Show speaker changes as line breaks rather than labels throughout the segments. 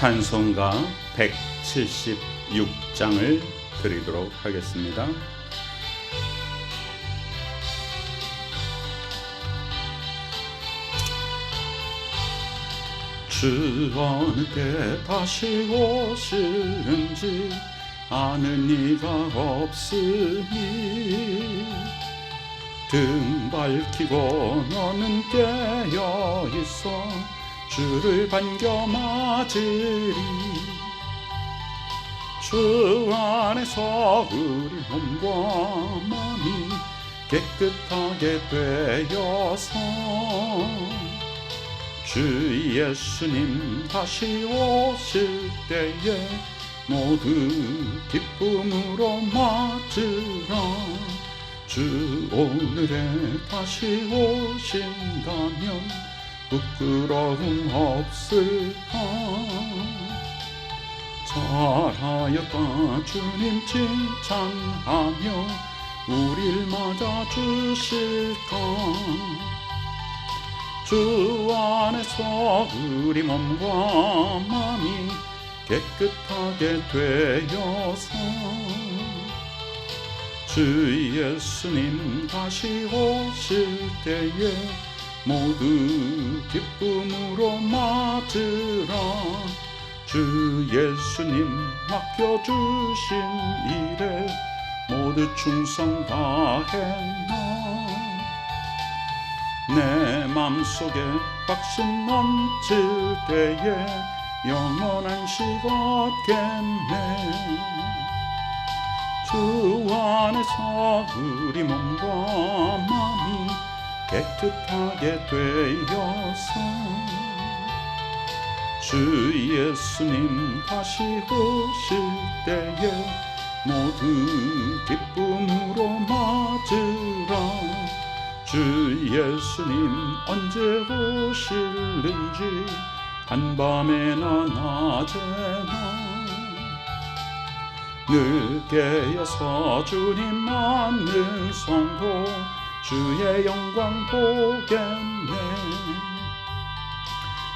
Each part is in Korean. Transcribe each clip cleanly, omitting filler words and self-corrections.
찬송가 176장을 드리도록 하겠습니다. 주 어느 때 다시 오시는지 아는 이가 없으니 등 밝히고 너는 깨어 있어 주를 반겨 맞으리. 주 안에서 우리 몸과 마음이 깨끗하게 되어서 주 예수님 다시 오실 때에 모두 기쁨으로 맞으라. 주 오늘에 다시 오신다면 부끄러움 없을까. 잘하였다 주님 칭찬하며 우릴 맞아주실까. 주 안에서 우리 몸과 마음이 깨끗하게 되어서 주 예수님 다시 오실 때에 모두 기쁨으로 맞으라. 주 예수님 맡겨주신 일에 모두 충성 다했나. 내 맘속에 확신 넘칠 때에 영원한 식 얻겠네. 주 안에서 우리 몸과 마음이 깨끗하게 되어서 주 예수님 다시 오실 때에 모두 기쁨으로 맞으라. 주 예수님 언제 오실는지 한밤에나 낮에나 늘 깨어서 주님 맞는 성도 주의 영광 보겠네.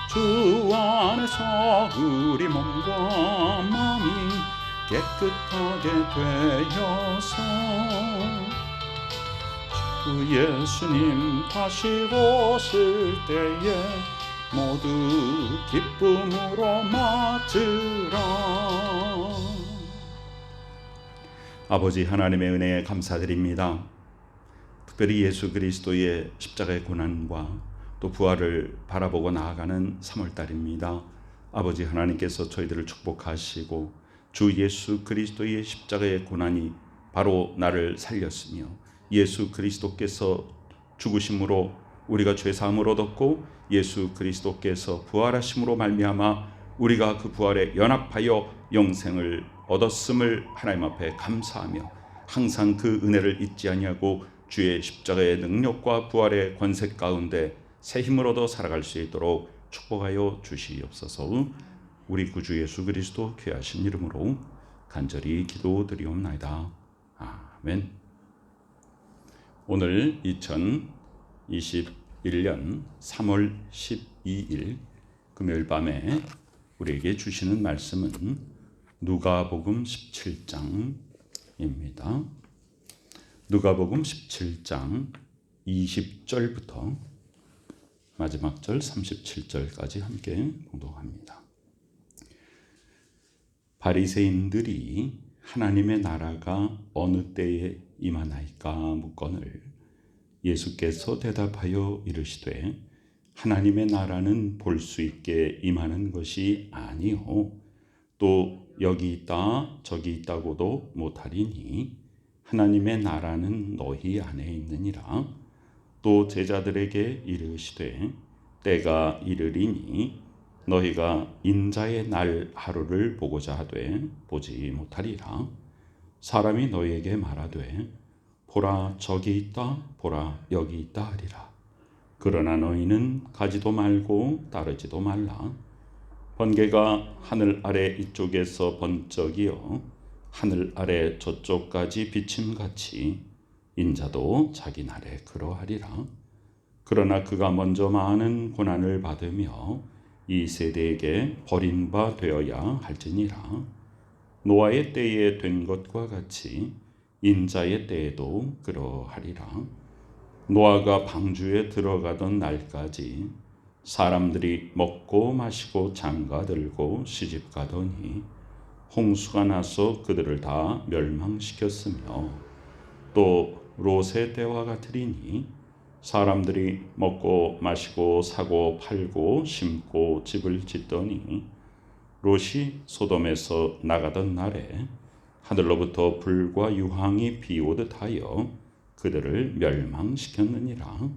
주 안에서 우리 몸과 마음이 깨끗하게 되어서 주 예수님 다시 오실 때에 모두 기쁨으로 맞으라. 아버지 하나님의 은혜에 감사드립니다. 특별히 예수 그리스도의 십자가의 고난과 또 부활을 바라보고 나아가는 3월달입니다. 아버지 하나님께서 저희들을 축복하시고 주 예수 그리스도의 십자가의 고난이 바로 나를 살렸으며 예수 그리스도께서 죽으심으로 우리가 죄사함을 얻었고 예수 그리스도께서 부활하심으로 말미암아 우리가 그 부활에 연합하여 영생을 얻었음을 하나님 앞에 감사하며 항상 그 은혜를 잊지 아니하고 주의 십자가의 능력과 부활의 권세 가운데 새 힘을 얻어 살아갈 수 있도록 축복하여 주시옵소서. 우리 구주 예수 그리스도 귀하신 이름으로 간절히 기도드리옵나이다. 아멘. 오늘 2021년 3월 12일 금요일 밤에 우리에게 주시는 말씀은 누가복음 17장입니다. 누가복음 17장 20절부터 마지막 절 37절까지 함께 봉독합니다. 바리새인들이 하나님의 나라가 어느 때에 임하나이까 묻거늘 예수께서 대답하여 이르시되 하나님의 나라는 볼 수 있게 임하는 것이 아니요 또 여기 있다 저기 있다고도 못하리니 하나님의 나라는 너희 안에 있느니라. 또 제자들에게 이르시되 때가 이르리니 너희가 인자의 날 하루를 보고자 하되 보지 못하리라. 사람이 너희에게 말하되 보라 저기 있다 보라 여기 있다 하리라. 그러나 너희는 가지도 말고 따르지도 말라. 번개가 하늘 아래 이쪽에서 번쩍이어 하늘 아래 저쪽까지 비침같이 인자도 자기 날에 그러하리라. 그러나 그가 먼저 많은 고난을 받으며 이 세대에게 버린 바 되어야 할지니라. 노아의 때에 된 것과 같이 인자의 때에도 그러하리라. 노아가 방주에 들어가던 날까지 사람들이 먹고 마시고 장가들고 시집가더니 홍수가 나서 그들을 다 멸망시켰으며, 또 롯의 때와 같으리니 사람들이 먹고 마시고 사고 팔고 심고 집을 짓더니 롯이 소돔에서 나가던 날에 하늘로부터 불과 유황이 비오듯 하여 그들을 멸망시켰느니라.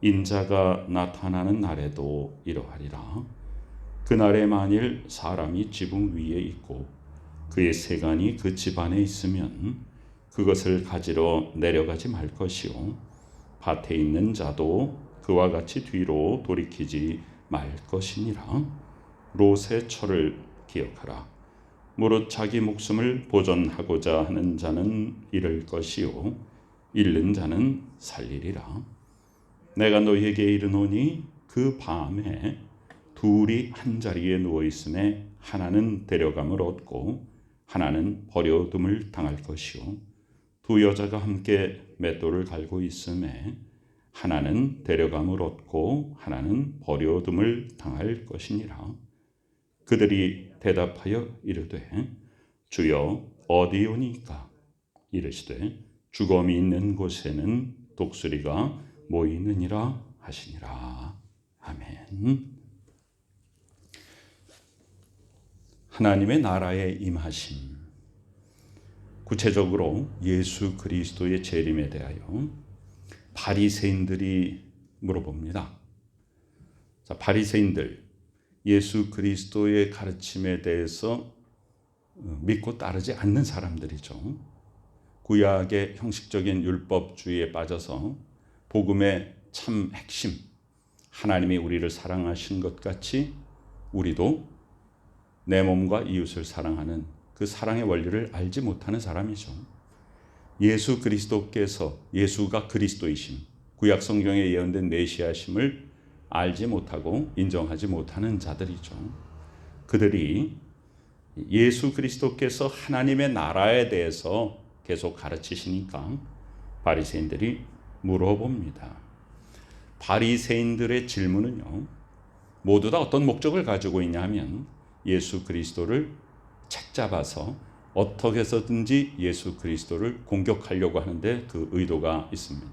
인자가 나타나는 날에도 이러하리라. 그날에 만일 사람이 지붕 위에 있고 그의 세간이 그 집안에 있으면 그것을 가지러 내려가지 말 것이요, 밭에 있는 자도 그와 같이 뒤로 돌이키지 말 것이니라. 롯의 철을 기억하라. 무릇 자기 목숨을 보존하고자 하는 자는 잃을 것이요, 잃는 자는 살리리라. 내가 너희에게 이르노니 그 밤에 둘이 한 자리에 누워 있음에 하나는 데려감을 얻고 하나는 버려둠을 당할 것이요, 두 여자가 함께 맷돌을 갈고 있음에 하나는 데려감을 얻고 하나는 버려둠을 당할 것이니라. 그들이 대답하여 이르되 주여 어디오니까? 이르시되 주검이 있는 곳에는 독수리가 모이느니라 하시니라. 아멘. 하나님의 나라의 임하심, 구체적으로 예수 그리스도의 재림에 대하여 바리새인들이 물어봅니다. 자, 바리새인들, 예수 그리스도의 가르침에 대해서 믿고 따르지 않는 사람들이죠. 구약의 형식적인 율법주의에 빠져서 복음의 참 핵심, 하나님이 우리를 사랑하신 것 같이 우리도 내 몸과 이웃을 사랑하는 그 사랑의 원리를 알지 못하는 사람이죠. 예수 그리스도께서, 예수가 그리스도이심, 구약 성경에 예언된 메시아심을 알지 못하고 인정하지 못하는 자들이죠. 그들이 예수 그리스도께서 하나님의 나라에 대해서 계속 가르치시니까 바리새인들이 물어봅니다. 바리새인들의 질문은요, 모두 다 어떤 목적을 가지고 있냐면 예수 그리스도를 책잡아서 어떻게 해서든지 예수 그리스도를 공격하려고 하는데 그 의도가 있습니다.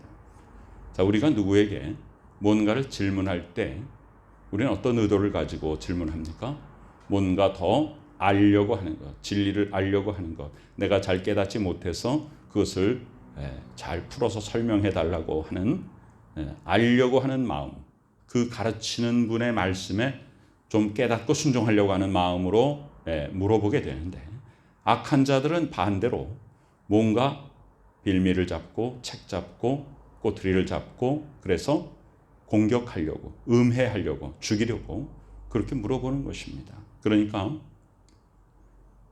자, 우리가 누구에게 뭔가를 질문할 때 우리는 어떤 의도를 가지고 질문합니까? 뭔가 더 알려고 하는 것, 진리를 알려고 하는 것, 내가 잘 깨닫지 못해서 그것을 잘 풀어서 설명해 달라고 하는, 알려고 하는 마음, 그 가르치는 분의 말씀에 좀 깨닫고 순종하려고 하는 마음으로 물어보게 되는데, 악한 자들은 반대로 뭔가 빌미를 잡고 책 잡고 꼬투리를 잡고 그래서 공격하려고, 음해하려고, 죽이려고 그렇게 물어보는 것입니다. 그러니까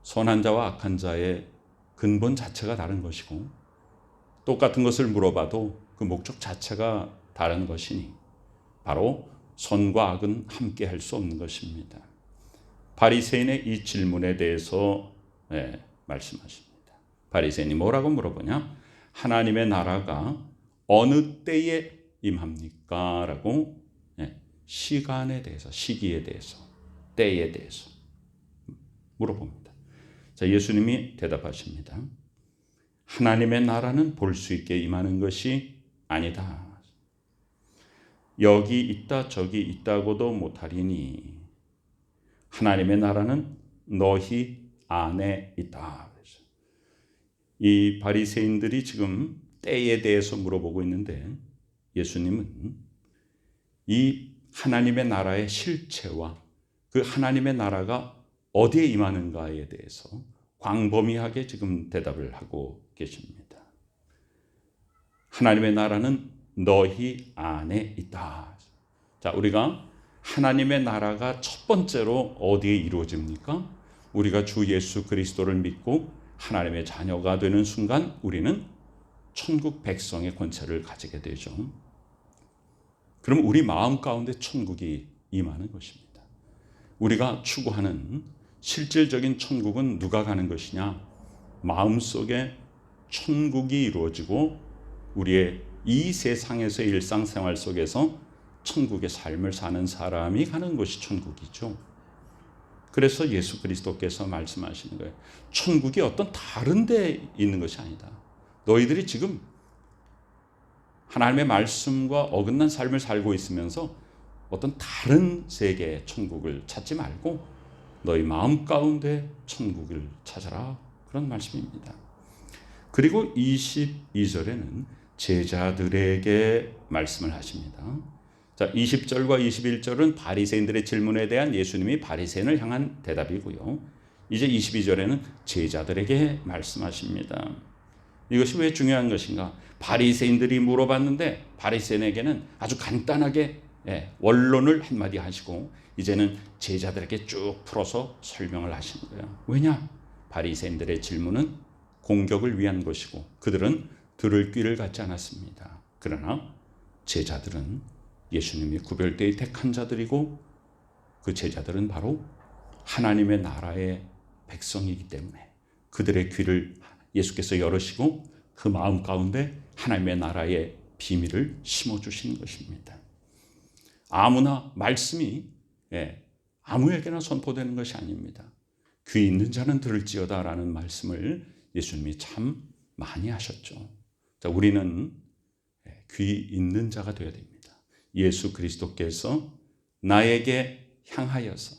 선한 자와 악한 자의 근본 자체가 다른 것이고, 똑같은 것을 물어봐도 그 목적 자체가 다른 것이니 바로 선과 악은 함께 할 수 없는 것입니다. 바리새인의 이 질문에 대해서 말씀하십니다. 바리새인이 뭐라고 물어보냐? 하나님의 나라가 어느 때에 임합니까? 라고 시간에 대해서, 시기에 대해서, 때에 대해서 물어봅니다. 자, 예수님이 대답하십니다. 하나님의 나라는 볼 수 있게 임하는 것이 아니다. 여기 있다 저기 있다고도 못하리니 하나님의 나라는 너희 안에 있다. 이 바리새인들이 지금 때에 대해서 물어보고 있는데 예수님은 이 하나님의 나라의 실체와 그 하나님의 나라가 어디에 임하는가에 대해서 광범위하게 지금 대답을 하고 계십니다. 하나님의 나라는 너희 안에 있다. 자, 우리가 하나님의 나라가 첫 번째로 어디에 이루어집니까? 우리가 주 예수 그리스도를 믿고 하나님의 자녀가 되는 순간 우리는 천국 백성의 권세를 가지게 되죠. 그럼 우리 마음 가운데 천국이 임하는 것입니다. 우리가 추구하는 실질적인 천국은 누가 가는 것이냐? 마음속에 천국이 이루어지고 우리의 이 세상에서의 일상생활 속에서 천국의 삶을 사는 사람이 가는 것이 천국이죠. 그래서 예수 그리스도께서 말씀하시는 거예요. 천국이 어떤 다른 데 있는 것이 아니다. 너희들이 지금 하나님의 말씀과 어긋난 삶을 살고 있으면서 어떤 다른 세계의 천국을 찾지 말고 너희 마음 가운데 천국을 찾아라. 그런 말씀입니다. 그리고 22절에는 제자들에게 말씀을 하십니다. 자, 20절과 21절은 바리새인들의 질문에 대한 예수님이 바리새인을 향한 대답이고요. 이제 22절에는 제자들에게 말씀하십니다. 이것이 왜 중요한 것인가? 바리새인들이 물어봤는데 바리새인에게는 아주 간단하게 원론을 한마디 하시고 이제는 제자들에게 쭉 풀어서 설명을 하시는 거예요. 왜냐? 바리새인들의 질문은 공격을 위한 것이고 그들은 들을 귀를 갖지 않았습니다. 그러나 제자들은 예수님이 구별되이 택한 자들이고 그 제자들은 바로 하나님의 나라의 백성이기 때문에 그들의 귀를 예수께서 열으시고 그 마음 가운데 하나님의 나라의 비밀을 심어주시는 것입니다. 아무나 말씀이 아무에게나 선포되는 것이 아닙니다. 귀 있는 자는 들을지어다 라는 말씀을 예수님이 참 많이 하셨죠. 자, 우리는 귀 있는 자가 되어야 됩니다. 예수 그리스도께서 나에게 향하여서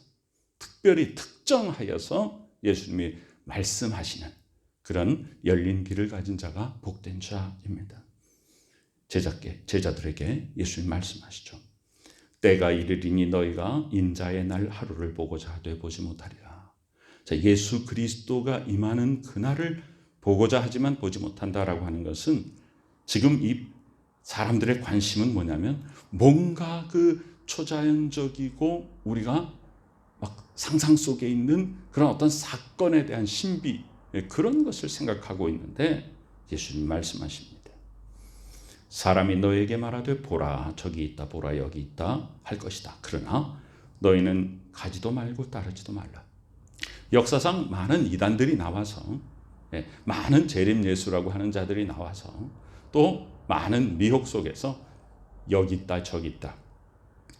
특별히 특정하여서 예수님이 말씀하시는 그런 열린 귀를 가진 자가 복된 자입니다. 제자들에게 예수님 말씀하시죠. 때가 이르리니 너희가 인자의 날 하루를 보고자 하되 보지 못하리라. 자, 예수 그리스도가 임하는 그날을 보고자 하지만 보지 못한다라고 하는 것은 지금 이 사람들의 관심은 뭐냐면 뭔가 그 초자연적이고 우리가 막 상상 속에 있는 그런 어떤 사건에 대한 신비 그런 것을 생각하고 있는데 예수님 말씀하십니다. 사람이 너에게 말하되 보라 저기 있다 보라 여기 있다 할 것이다. 그러나 너희는 가지도 말고 따르지도 말라. 역사상 많은 이단들이 나와서 많은 재림 예수라고 하는 자들이 나와서 또 많은 미혹 속에서 여기 있다 저기 있다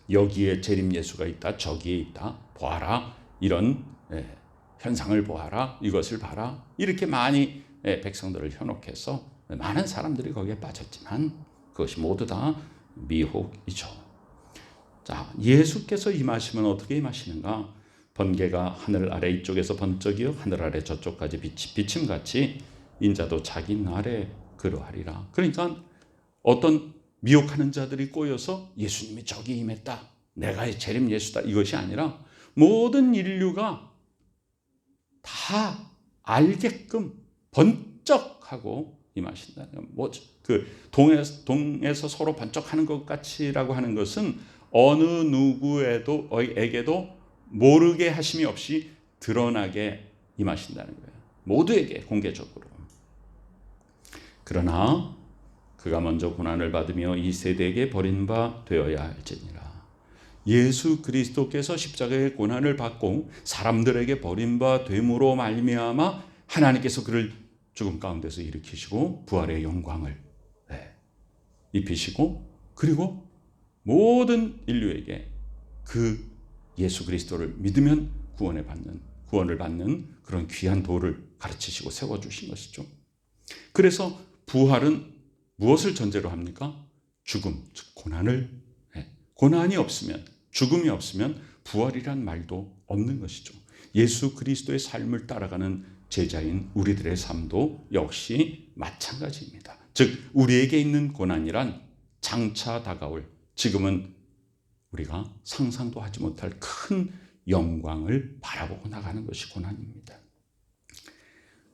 여기에 재림 예수가 있다 저기에 있다 보아라 이런 현상을 보아라 이것을 봐라 이렇게 많이 백성들을 현혹해서 많은 사람들이 거기에 빠졌지만 그것이 모두 다 미혹이죠. 자, 예수께서 임하시면 어떻게 임하시는가? 번개가 하늘 아래 이쪽에서 번쩍이요 하늘 아래 저쪽까지 비침같이 인자도 자기 날에 그러하리라. 그러니까 어떤 미혹하는 자들이 꼬여서 예수님이 저기 임했다 내가 재림 예수다 이것이 아니라 모든 인류가 다 알게끔 번쩍하고 임하신다는 거예요. 뭐 그 동에서 서로 번쩍하는 것 같이라고 하는 것은 어느 누구에게도 모르게 하심이 없이 드러나게 임하신다는 거예요. 모두에게 공개적으로. 그러나 그가 먼저 고난을 받으며 이 세대에게 버림바 되어야 할지니라. 예수 그리스도께서 십자가의 고난을 받고 사람들에게 버림바 됨으로 말미암아 하나님께서 그를 죽음 가운데서 일으키시고 부활의 영광을 입히시고 그리고 모든 인류에게 그 예수 그리스도를 믿으면 구원을 받는 그런 귀한 도를 가르치시고 세워주신 것이죠. 그래서 부활은 무엇을 전제로 합니까? 죽음, 즉 고난이 없으면 죽음이 없으면 부활이란 말도 없는 것이죠. 예수 그리스도의 삶을 따라가는 제자인 우리들의 삶도 역시 마찬가지입니다. 즉 우리에게 있는 고난이란 장차 다가올 지금은 우리가 상상도 하지 못할 큰 영광을 바라보고 나가는 것이 고난입니다.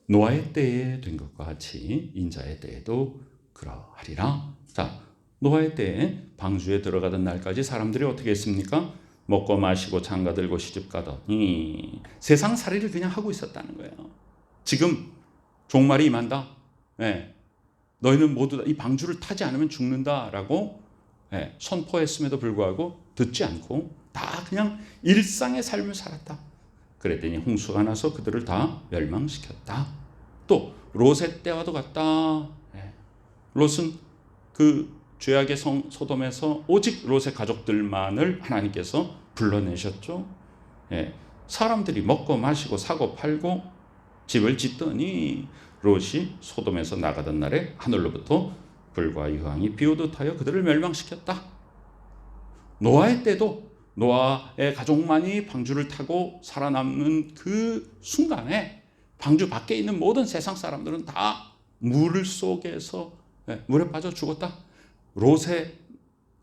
노아의 때에 된 것과 같이 인자의 때에도 그러하리라. 자, 노아의 때에 방주에 들어가던 날까지 사람들이 어떻게 했습니까? 먹고 마시고 장가들고 시집가더니 세상 살이를 그냥 하고 있었다는 거예요. 지금 종말이 임한다. 너희는 모두 이 방주를 타지 않으면 죽는다라고 선포했음에도 불구하고 듣지 않고 다 그냥 일상의 삶을 살았다. 그랬더니 홍수가 나서 그들을 다 멸망시켰다. 또 롯의 때와도 같다. 롯은 그 죄악의 성 소돔에서 오직 롯의 가족들만을 하나님께서 불러내셨죠. 사람들이 먹고 마시고 사고 팔고 집을 짓더니 롯이 소돔에서 나가던 날에 하늘로부터 불과 유황이 비오듯 하여 그들을 멸망시켰다. 노아의 때도 노아의 가족만이 방주를 타고 살아남는 그 순간에 방주 밖에 있는 모든 세상 사람들은 다 물 속에서 물에 빠져 죽었다. 롯의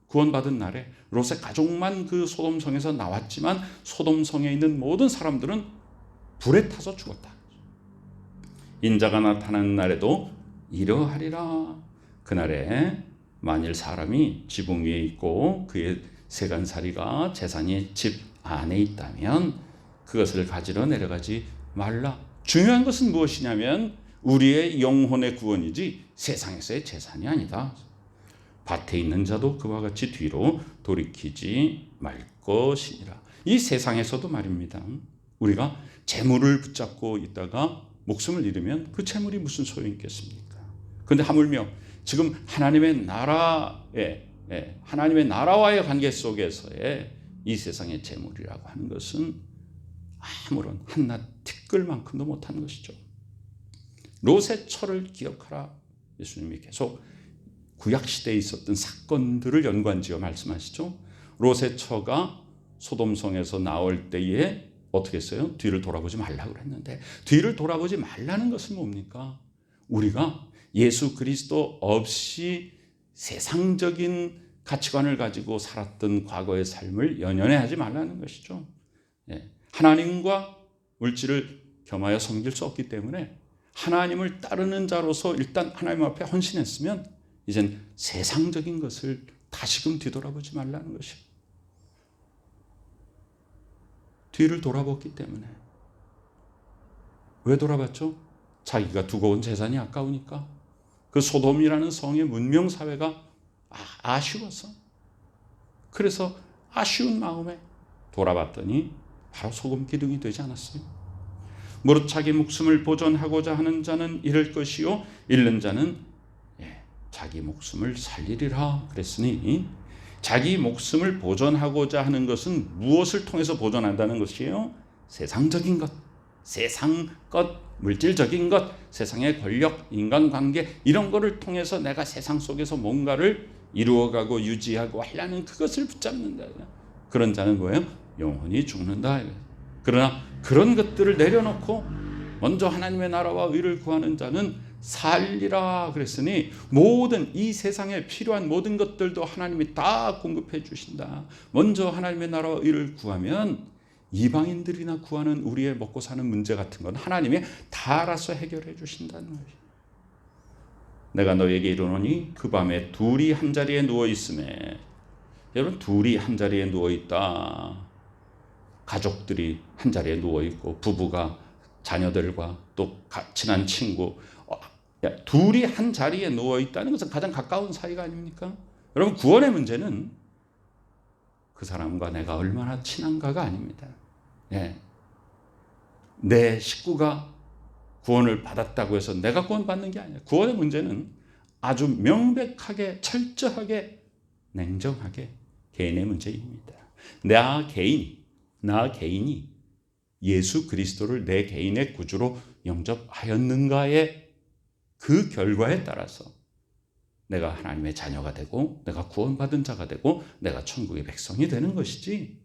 구원받은 날에 롯의 가족만 그 소돔성에서 나왔지만 소돔성에 있는 모든 사람들은 불에 타서 죽었다. 인자가 나타나는 날에도 이러하리라. 그날에 만일 사람이 지붕 위에 있고 그의 세간살이가 재산이 집 안에 있다면 그것을 가지러 내려가지 말라. 중요한 것은 무엇이냐면 우리의 영혼의 구원이지 세상에서의 재산이 아니다. 밭에 있는 자도 그와 같이 뒤로 돌이키지 말 것이니라. 이 세상에서도 말입니다. 우리가 재물을 붙잡고 있다가 목숨을 잃으면 그 재물이 무슨 소용이 있겠습니까? 그런데 하물며 지금 하나님의 나라와의 관계 속에서의 이 세상의 재물이라고 하는 것은 아무런 한낱 티끌만큼도 못한 것이죠. 롯의 처를 기억하라. 예수님이 계속 구약시대에 있었던 사건들을 연관지어 말씀하시죠. 롯의 처가 소돔성에서 나올 때에 어떻게 했어요? 뒤를 돌아보지 말라고 그랬는데, 뒤를 돌아보지 말라는 것은 뭡니까? 우리가 예수 그리스도 없이 세상적인 가치관을 가지고 살았던 과거의 삶을 연연해하지 말라는 것이죠. 하나님과 물질을 겸하여 섬길 수 없기 때문에 하나님을 따르는 자로서 일단 하나님 앞에 헌신했으면 이젠 세상적인 것을 다시금 뒤돌아보지 말라는 것이에요. 뒤를 돌아봤기 때문에. 왜 돌아봤죠? 자기가 두고 온 재산이 아까우니까. 그 소돔이라는 성의 문명사회가 아쉬워서. 그래서 아쉬운 마음에 돌아봤더니 바로 소금 기둥이 되지 않았어요. 무릇 자기 목숨을 보존하고자 하는 자는 잃을 것이요 잃는 자는 자기 목숨을 살리리라 그랬으니, 자기 목숨을 보존하고자 하는 것은 무엇을 통해서 보존한다는 것이에요? 세상적인 것, 세상 것, 물질적인 것, 세상의 권력, 인간관계 이런 거를 통해서 내가 세상 속에서 뭔가를 이루어가고 유지하고 하려는 그것을 붙잡는다. 그런 자는 뭐예요? 영원히 죽는다. 그러나 그런 것들을 내려놓고 먼저 하나님의 나라와 의를 구하는 자는 살리라 그랬으니, 모든 이 세상에 필요한 모든 것들도 하나님이 다 공급해 주신다. 먼저 하나님의 나라와 의를 구하면 이방인들이나 구하는 우리의 먹고 사는 문제 같은 건 하나님이 다 알아서 해결해 주신다는 거예요. 내가 너에게 이르노니 그 밤에 둘이 한 자리에 누워 있음에. 여러분, 둘이 한 자리에 누워 있다. 가족들이 한 자리에 누워 있고 부부가 자녀들과 또 친한 친구, 둘이 한 자리에 누워 있다는 것은 가장 가까운 사이가 아닙니까? 여러분, 구원의 문제는 그 사람과 내가 얼마나 친한가가 아닙니다. 내 식구가 구원을 받았다고 해서 내가 구원받는 게 아니에요. 구원의 문제는 아주 명백하게, 철저하게, 냉정하게 개인의 문제입니다. 나 개인이 예수 그리스도를 내 개인의 구주로 영접하였는가의 그 결과에 따라서 내가 하나님의 자녀가 되고 내가 구원받은 자가 되고 내가 천국의 백성이 되는 것이지,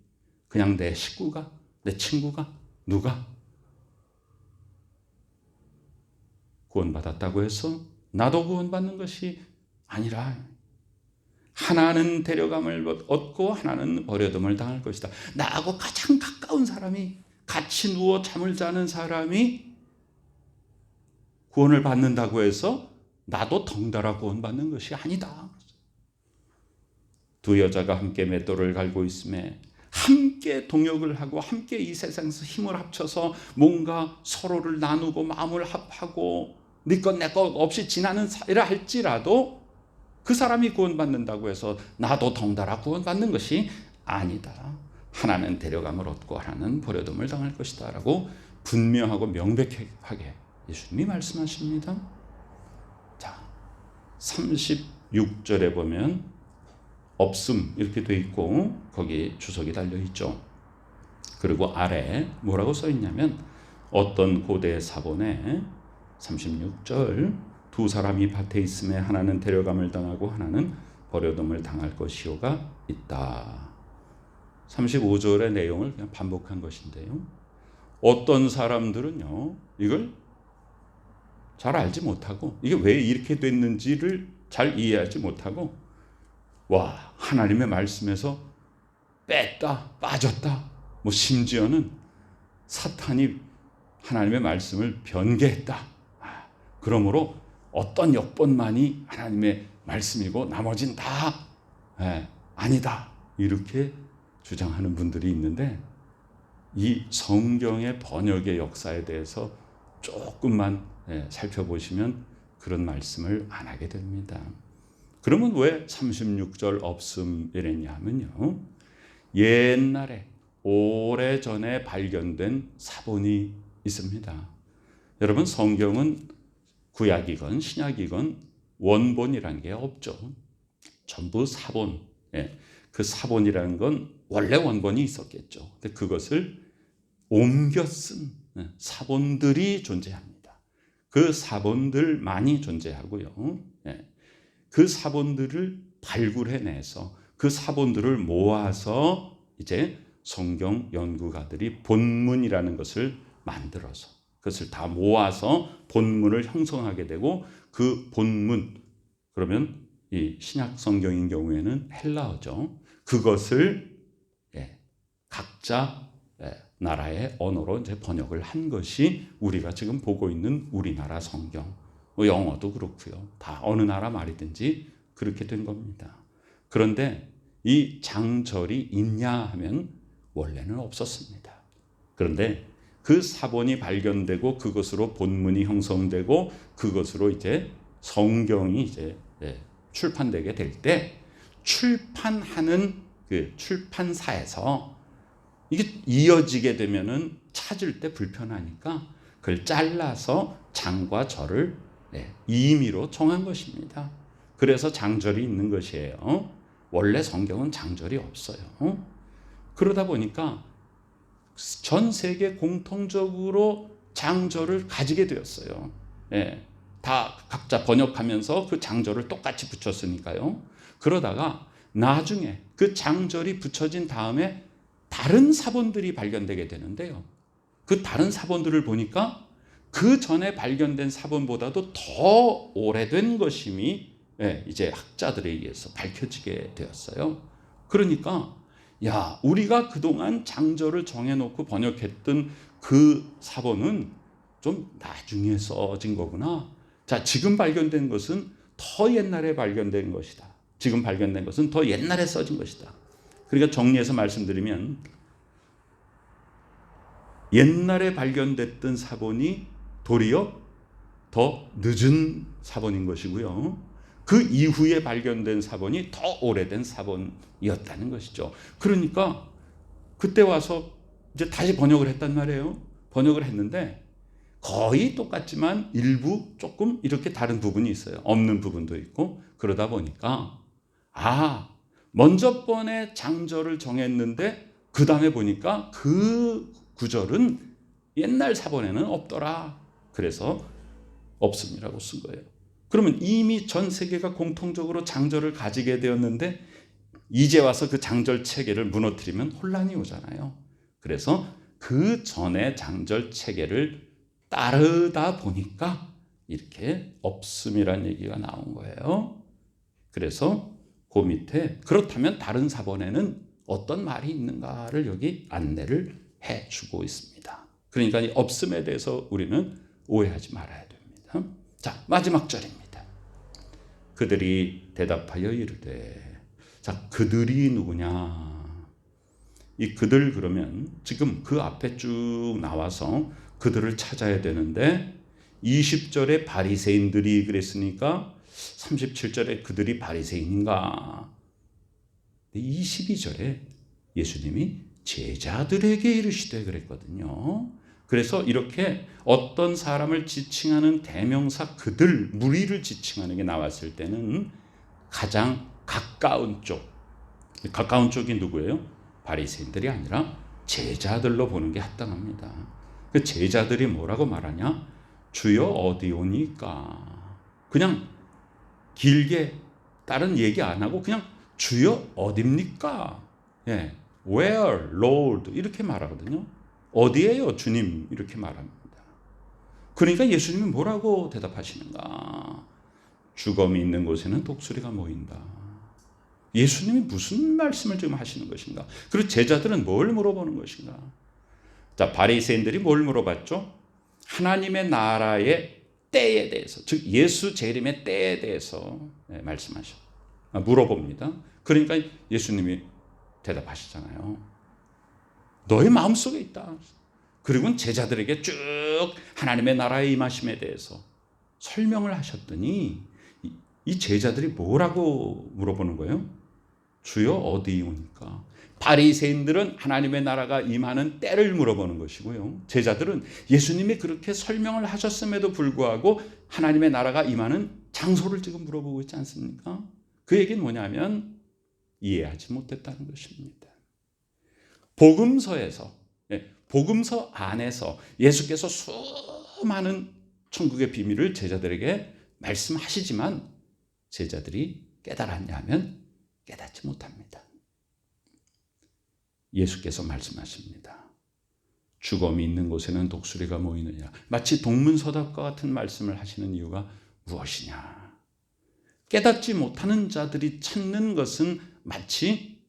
그냥 내 식구가, 내 친구가, 누가 구원받았다고 해서 나도 구원받는 것이 아니라, 하나는 데려감을 얻고 하나는 버려둠을 당할 것이다. 나하고 가장 가까운 사람이, 같이 누워 잠을 자는 사람이 구원을 받는다고 해서 나도 덩달아 구원받는 것이 아니다. 두 여자가 함께 맷돌을 갈고 있음에 함께 동역을 하고 함께 이 세상에서 힘을 합쳐서 뭔가 서로를 나누고 마음을 합하고 네 것 내 것 없이 지나는 사이라 할지라도 그 사람이 구원받는다고 해서 나도 덩달아 구원받는 것이 아니다. 하나는 데려감을 얻고 하나는 버려둠을 당할 것이다 라고 분명하고 명백하게 예수님이 말씀하십니다. 자, 36절에 보면 없음 이렇게 돼 있고 거기 주석이 달려 있죠. 그리고 아래 뭐라고 써 있냐면 어떤 고대 사본에 36절 두 사람이 밭에 있음에 하나는 데려감을 당하고 하나는 버려둠을 당할 것이요가 있다. 35절의 내용을 그냥 반복한 것인데요. 어떤 사람들은요 이걸 잘 알지 못하고 이게 왜 이렇게 됐는지를 잘 이해하지 못하고 와 하나님의 말씀에서 뺐다 빠졌다 뭐 심지어는 사탄이 하나님의 말씀을 변개했다. 그러므로 어떤 역본만이 하나님의 말씀이고 나머진 다 아니다. 이렇게 주장하는 분들이 있는데 이 성경의 번역의 역사에 대해서 조금만 살펴보시면 그런 말씀을 안 하게 됩니다. 그러면 왜 36절 없음 이랬냐 하면요. 옛날에 오래전에 발견된 사본이 있습니다. 여러분 성경은 구약이건 신약이건 원본이라는 게 없죠. 전부 사본. 그 사본이라는 건 원래 원본이 있었겠죠. 근데 그것을 옮겨 쓴 사본들이 존재합니다. 그 사본들만이 존재하고요. 그 사본들을 발굴해내서 그 사본들을 모아서 이제 성경 연구가들이 본문이라는 것을 만들어서 그것을 다 모아서 본문을 형성하게 되고 그 본문 그러면 이 신약 성경인 경우에는 헬라어죠. 그것을 각자 나라의 언어로 이제 번역을 한 것이 우리가 지금 보고 있는 우리나라 성경. 영어도 그렇고요. 다 어느 나라 말이든지 그렇게 된 겁니다. 그런데 이 장절이 있냐 하면 원래는 없었습니다. 그런데 그 사본이 발견되고 그것으로 본문이 형성되고 그것으로 이제 성경이 이제 출판되게 될 때 출판하는 그 출판사에서 이게 이어지게 되면은 찾을 때 불편하니까 그걸 잘라서 장과 절을 임의로 정한 것입니다. 그래서 장절이 있는 것이에요. 원래 성경은 장절이 없어요. 그러다 보니까 전 세계 공통적으로 장절을 가지게 되었어요. 다 각자 번역하면서 그 장절을 똑같이 붙였으니까요. 그러다가 나중에 그 장절이 붙여진 다음에 다른 사본들이 발견되게 되는데요. 그 다른 사본들을 보니까 그 전에 발견된 사본보다도 더 오래된 것임이 이제 학자들에 의해서 밝혀지게 되었어요. 그러니까 야, 우리가 그동안 장절을 정해놓고 번역했던 그 사본은 좀 나중에 써진 거구나. 자, 지금 발견된 것은 더 옛날에 발견된 것이다. 지금 발견된 것은 더 옛날에 써진 것이다. 그러니까 정리해서 말씀드리면 옛날에 발견됐던 사본이 도리어 더 늦은 사본인 것이고요. 그 이후에 발견된 사본이 더 오래된 사본이었다는 것이죠. 그러니까 그때 와서 이제 다시 번역을 했단 말이에요. 번역을 했는데 거의 똑같지만 일부 조금 이렇게 다른 부분이 있어요. 없는 부분도 있고 그러다 보니까 먼저 번에 장절을 정했는데 그 다음에 보니까 그 구절은 옛날 사본에는 없더라. 그래서 없음이라고 쓴 거예요. 그러면 이미 전 세계가 공통적으로 장절을 가지게 되었는데 이제 와서 그 장절 체계를 무너뜨리면 혼란이 오잖아요. 그래서 그 전에 장절 체계를 따르다 보니까 이렇게 없음이라는 얘기가 나온 거예요. 그래서 그 밑에 그렇다면 다른 사본에는 어떤 말이 있는가를 여기 안내를 해주고 있습니다. 그러니까 이 없음에 대해서 우리는 오해하지 말아야 됩니다. 자, 마지막 절입니다. 그들이 대답하여 이르되. 자, 그들이 누구냐? 이 그들 그러면 지금 그 앞에 쭉 나와서 그들을 찾아야 되는데 20절에 바리새인들이 그랬으니까 37절에 그들이 바리새인인가? 22절에 예수님이 제자들에게 이르시되 그랬거든요. 그래서 이렇게 어떤 사람을 지칭하는 대명사 그들, 무리를 지칭하는 게 나왔을 때는 가장 가까운 쪽이 누구예요? 바리새인들이 아니라 제자들로 보는 게 합당합니다. 그 제자들이 뭐라고 말하냐? 주여 어디 오니까. 그냥 길게 다른 얘기 안 하고 그냥 주여 어딥니까? 예, Where, Lord 이렇게 말하거든요. 어디에요, 주님? 이렇게 말합니다. 그러니까 예수님이 뭐라고 대답하시는가? 죽음이 있는 곳에는 독수리가 모인다. 예수님이 무슨 말씀을 지금 하시는 것인가? 그리고 제자들은 뭘 물어보는 것인가? 자, 바리새인들이 뭘 물어봤죠? 하나님의 나라의 때에 대해서, 즉 예수 재림의 때에 대해서 물어봅니다. 그러니까 예수님이 대답하시잖아요. 너의 마음속에 있다. 그리고 제자들에게 쭉 하나님의 나라의 임하심에 대해서 설명을 하셨더니 이 제자들이 뭐라고 물어보는 거예요? 주여 어디 오니까? 바리새인들은 하나님의 나라가 임하는 때를 물어보는 것이고요. 제자들은 예수님이 그렇게 설명을 하셨음에도 불구하고 하나님의 나라가 임하는 장소를 지금 물어보고 있지 않습니까? 그 얘기는 뭐냐면 이해하지 못했다는 것입니다. 복음서 안에서 예수께서 수많은 천국의 비밀을 제자들에게 말씀하시지만 제자들이 깨달았냐 하면 깨닫지 못합니다. 예수께서 말씀하십니다. 죽음이 있는 곳에는 독수리가 모이느냐. 마치 동문서답과 같은 말씀을 하시는 이유가 무엇이냐. 깨닫지 못하는 자들이 찾는 것은 마치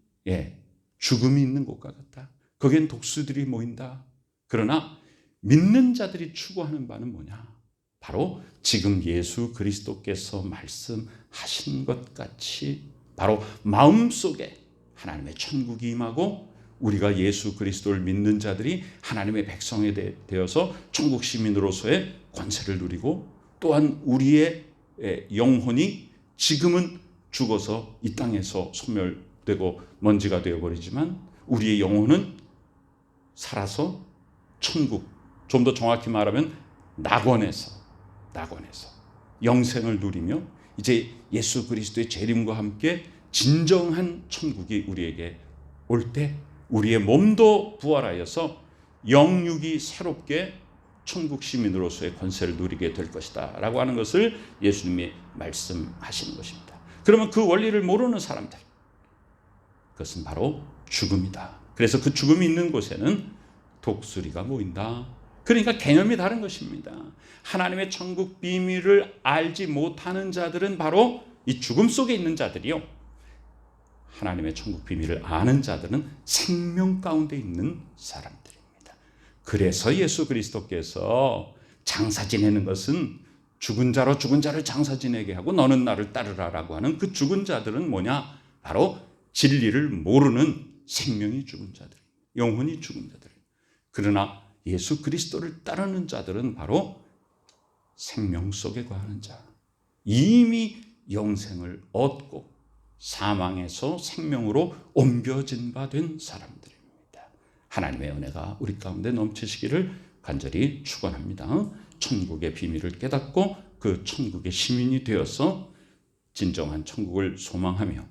죽음이 있는 곳과 같다. 거기엔 독수리들이 모인다. 그러나 믿는 자들이 추구하는 바는 뭐냐? 바로 지금 예수 그리스도께서 말씀하신 것 같이 바로 마음속에 하나님의 천국이 임하고 우리가 예수 그리스도를 믿는 자들이 하나님의 백성이 되어서 천국 시민으로서의 권세를 누리고 또한 우리의 영혼이 지금은 죽어서 이 땅에서 소멸되고 먼지가 되어버리지만 우리의 영혼은 살아서 천국, 좀 더 정확히 말하면 낙원에서 영생을 누리며 이제 예수 그리스도의 재림과 함께 진정한 천국이 우리에게 올 때 우리의 몸도 부활하여서 영육이 새롭게 천국 시민으로서의 권세를 누리게 될 것이다 라고 하는 것을 예수님이 말씀하시는 것입니다. 그러면 그 원리를 모르는 사람들, 그것은 바로 죽음이다. 그래서 그 죽음이 있는 곳에는 독수리가 모인다. 그러니까 개념이 다른 것입니다. 하나님의 천국 비밀을 알지 못하는 자들은 바로 이 죽음 속에 있는 자들이요. 하나님의 천국 비밀을 아는 자들은 생명 가운데 있는 사람들입니다. 그래서 예수 그리스도께서 장사 지내는 것은 죽은 자를 장사 지내게 하고 너는 나를 따르라라고 하는 그 죽은 자들은 뭐냐? 바로 진리를 모르는 생명이 죽은 자들, 영혼이 죽은 자들. 그러나 예수 그리스도를 따르는 자들은 바로 생명 속에 거하는 자, 이미 영생을 얻고 사망에서 생명으로 옮겨진 바 된 사람들입니다. 하나님의 은혜가 우리 가운데 넘치시기를 간절히 축원합니다. 천국의 비밀을 깨닫고 그 천국의 시민이 되어서 진정한 천국을 소망하며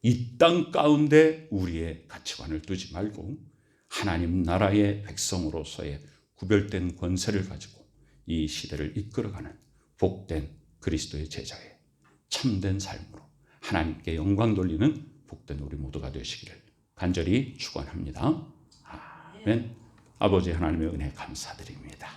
이 땅 가운데 우리의 가치관을 두지 말고 하나님 나라의 백성으로서의 구별된 권세를 가지고 이 시대를 이끌어가는 복된 그리스도의 제자의 참된 삶으로 하나님께 영광 돌리는 복된 우리 모두가 되시기를 간절히 축원합니다. 아멘. 아버지 하나님의 은혜 감사드립니다.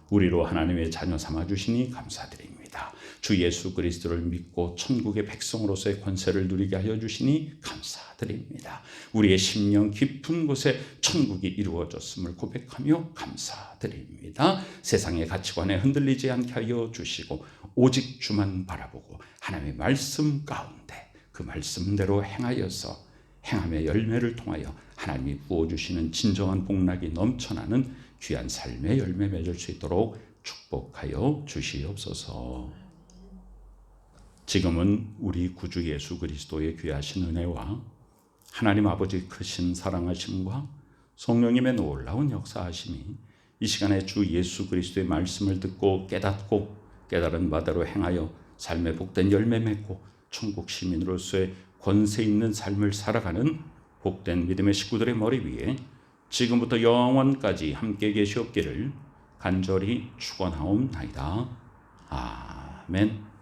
우리로 하나님의 자녀 삼아주시니 감사드립니다. 주 예수 그리스도를 믿고 천국의 백성으로서의 권세를 누리게 하여 주시니 감사드립니다. 우리의 심령 깊은 곳에 천국이 이루어졌음을 고백하며 감사드립니다. 세상의 가치관에 흔들리지 않게 하여 주시고 오직 주만 바라보고 하나님의 말씀 가운데 그 말씀대로 행함의 열매를 통하여 하나님이 부어주시는 진정한 복락이 넘쳐나는 귀한 삶의 열매 맺을 수 있도록 축복하여 주시옵소서. 지금은 우리 구주 예수 그리스도의 귀하신 은혜와 하나님 아버지 크신 사랑하심과 성령님의 놀라운 역사하심이 이 시간에 주 예수 그리스도의 말씀을 듣고 깨닫고 깨달은 바대로 행하여 삶의 복된 열매 맺고 천국 시민으로서의 권세 있는 삶을 살아가는 복된 믿음의 식구들의 머리 위에 지금부터 영원까지 함께 계시옵기를 간절히 축원하옵나이다. 아멘.